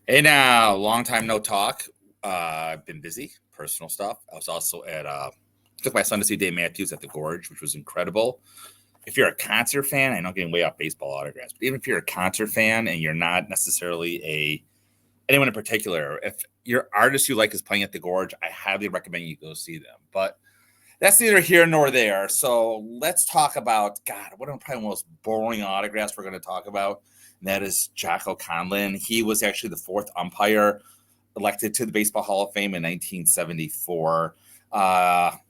Hey now, long time no talk. I've been busy, personal stuff. I was also at took my son to see Dave Matthews at the Gorge, which was incredible. If you're a concert fan, I know I'm getting way off baseball autographs, but even if you're a concert fan and you're not necessarily anyone in particular, if your artist you like is playing at the Gorge, I highly recommend you go see them. But that's neither here nor there. So let's talk about God. What are probably the most boring autographs we're going to talk about? And that is Jocko Conlan. He was actually the fourth umpire elected to the Baseball Hall of Fame in 1974.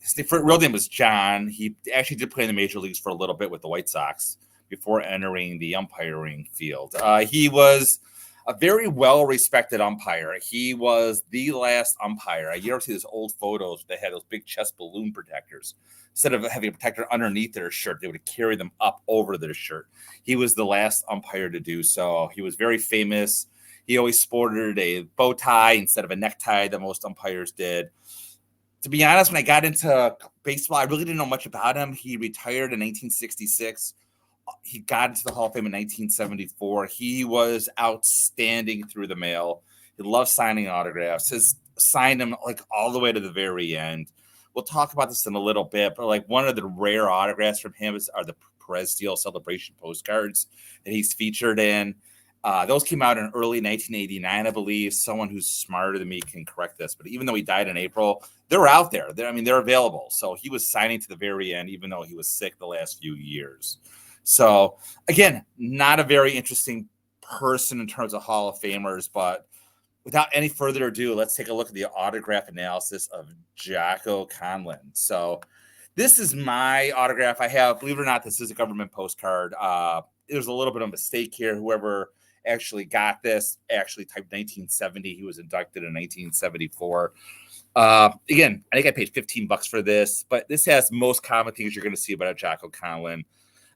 His real name was John. He actually did play in the major leagues for a little bit with the White Sox before entering the umpiring field. He was a very well-respected umpire. He was the last umpire. You ever see those old photos that had those big chest balloon protectors? Instead of having a protector underneath their shirt, they would carry them up over their shirt. He was the last umpire to do so. He was very famous. He always sported a bow tie instead of a necktie that most umpires did. To be honest, when I got into baseball, I really didn't know much about him. He retired in 1966. He got into the Hall of Fame in 1974. He was outstanding through the mail. He loved signing autographs. Has signed them like all the way to the very end. We'll talk about this in a little bit, but like one of the rare autographs from him are the Perez Steel celebration postcards that he's featured in. Those came out in early 1989, I believe. Someone who's smarter than me can correct this, but even though he died in April, they're out there. They're available. So he was signing to the very end, even though he was sick the last few years. So again, not a very interesting person in terms of Hall of Famers, but without any further ado, let's take a look at the autograph analysis of Jocko Conlan. So this is my autograph. I have, believe it or not, this is a government postcard. There's a little bit of a mistake here. Whoever actually got this actually typed 1970. He was inducted in 1974. Again, I think I paid $15 for this, but this has most common things you're going to see about a Jocko Conlan.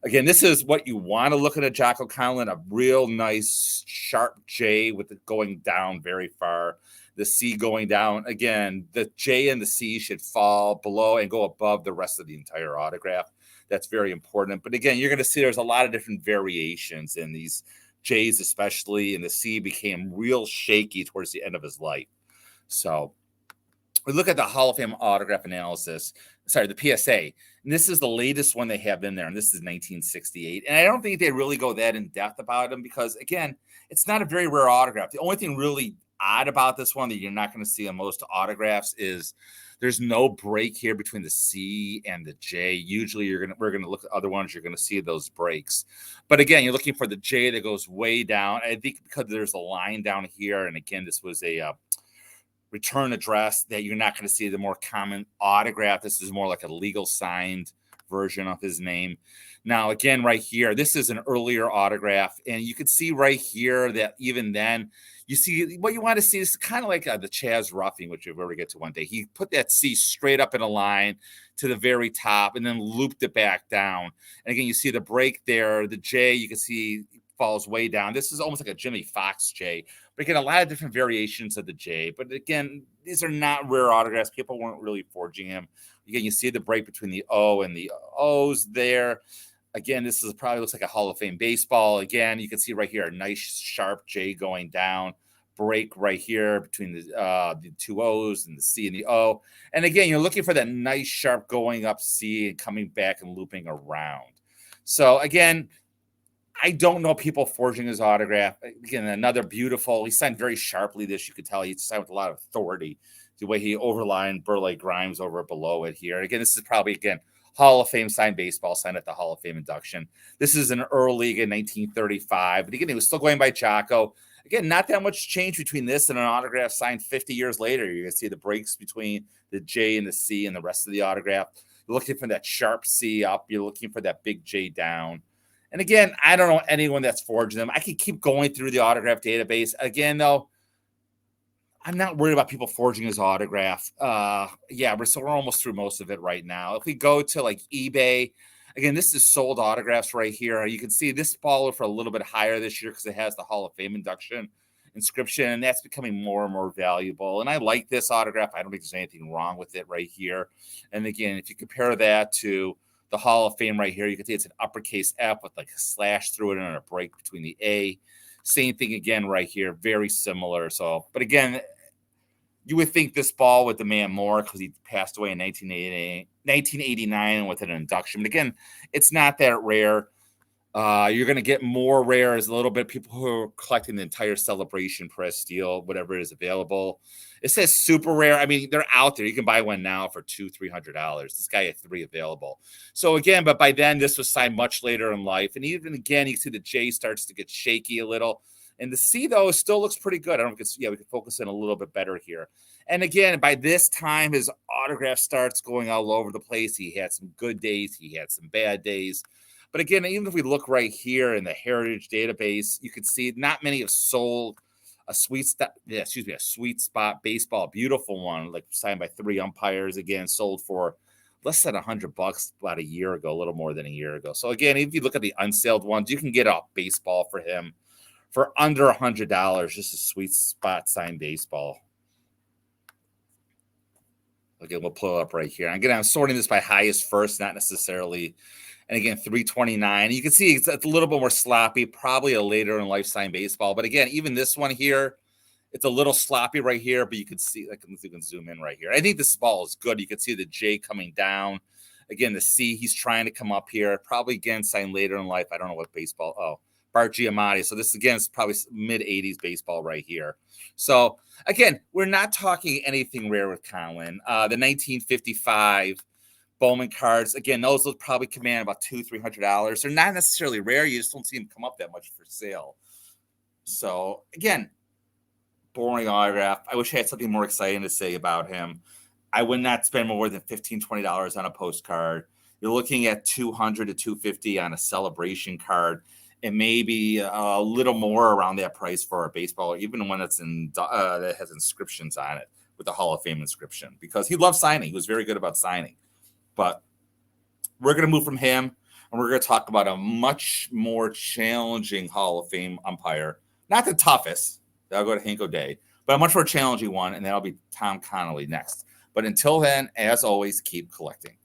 Again, this is what you want to look at a Jocko Conlan, a real nice sharp J with it going down very far. The C going down. Again, the J and the C should fall below and go above the rest of the entire autograph. That's very important. But again, you're going to see there's a lot of different variations in these J's, especially, and the C became real shaky towards the end of his life. So we look at the Hall of Fame autograph analysis. Sorry, the PSA. And this is the latest one they have in there, and this is 1968. And I don't think they really go that in depth about him because, again, it's not a very rare autograph. The only thing really odd about this one that you're not going to see on most autographs is there's no break here between the C and the J. Usually we're gonna look at other ones, you're gonna see those breaks. But again, you're looking for the J that goes way down. I think because there's a line down here, and again, this was a return address that you're not going to see the more common autograph. This is more like a legal signed version of his name. Now, again, right here, this is an earlier autograph, and you can see right here that even then, you see what you want to see is kind of like the Chaz Ruffing, which we'll ever get to one day. He put that C straight up in a line to the very top and then looped it back down. And again, you see the break there. The J, you can see falls way down. This is almost like a Jimmy Fox J. But again, a lot of different variations of the J. But again, these are not rare autographs. People weren't really forging him. Again, you see the break between the O and the O's there. Again, this is probably looks like a Hall of Fame baseball. Again, you can see right here a nice sharp J going down. Break right here between the two O's and the C and the O. And again, you're looking for that nice sharp going up C and coming back and looping around. So again, I don't know people forging his autograph. Again, another beautiful. He signed very sharply. This you could tell he signed with a lot of authority. The way he overlined Burleigh Grimes over below it here. Again, this is probably Hall of Fame signed baseball signed at the Hall of Fame induction. This is an early league in 1935, but again, he was still going by Jocko. Again, not that much change between this and an autograph signed 50 years later. You're gonna see the breaks between the J and the C and the rest of the autograph. You're looking for that sharp C up. You're looking for that big J down. And again, I don't know anyone that's forged them. I could keep going through the autograph database. Again, though, I'm not worried about people forging his autograph. We're almost through most of it right now. If we go to like eBay, again, this is sold autographs right here. You can see this followed for a little bit higher this year because it has the Hall of Fame induction inscription, and that's becoming more and more valuable. And I like this autograph. I don't think there's anything wrong with it right here. And again, if you compare that to the Hall of Fame right here, you can see it's an uppercase F with like a slash through it and a break between the A. Same thing again right here, very similar. So, but again, you would think this ball would demand more because he passed away in 1989 with an induction. But again, it's not that rare. You're going to get more rare as a little bit people who are collecting the entire celebration press steel, whatever is available. It says super rare. I mean, they're out there. You can buy one now for $200-$300. This guy had 3 available. So again, but by then this was signed much later in life. And even again, you see the J starts to get shaky a little. And the C, though, still looks pretty good. I don't know if it's, we can focus in a little bit better here. And again, by this time, his autograph starts going all over the place. He had some good days. He had some bad days. But again, even if we look right here in the Heritage database, you can see not many have sold a sweet spot baseball, beautiful one, like signed by 3 umpires. Again, sold for less than $100 about a year ago, a little more than a year ago. So again, if you look at the unsold ones, you can get a baseball for him for under $100, just a sweet spot signed baseball. Again, we'll pull it up right here. And again, I'm sorting this by highest first, not necessarily. And again, 329. You can see it's a little bit more sloppy, probably a later in life signed baseball. But again, even this one here, it's a little sloppy right here, but you can see, like, you can zoom in right here. I think this ball is good. You can see the J coming down. Again, the C, he's trying to come up here. Probably, again, signed later in life. I don't know what baseball. Oh, Bart Giamatti. So this, again, is probably mid-'80s baseball right here. So, again, we're not talking anything rare with Conlan. The 1955 Bowman cards, again, those will probably command about $200-$300. They're not necessarily rare. You just don't see them come up that much for sale. So, again, boring autograph. I wish I had something more exciting to say about him. I would not spend more than $15-$20 on a postcard. You're looking at $200 to $250 on a celebration card, and maybe a little more around that price for a baseball, even when it's in that has inscriptions on it with the Hall of Fame inscription, because he loved signing. He was very good about signing. But we're going to move from him, and we're going to talk about a much more challenging Hall of Fame umpire. Not the toughest. That'll go to Hank O'Day, but a much more challenging one, and that'll be Tom Connolly next. But until then, as always, keep collecting.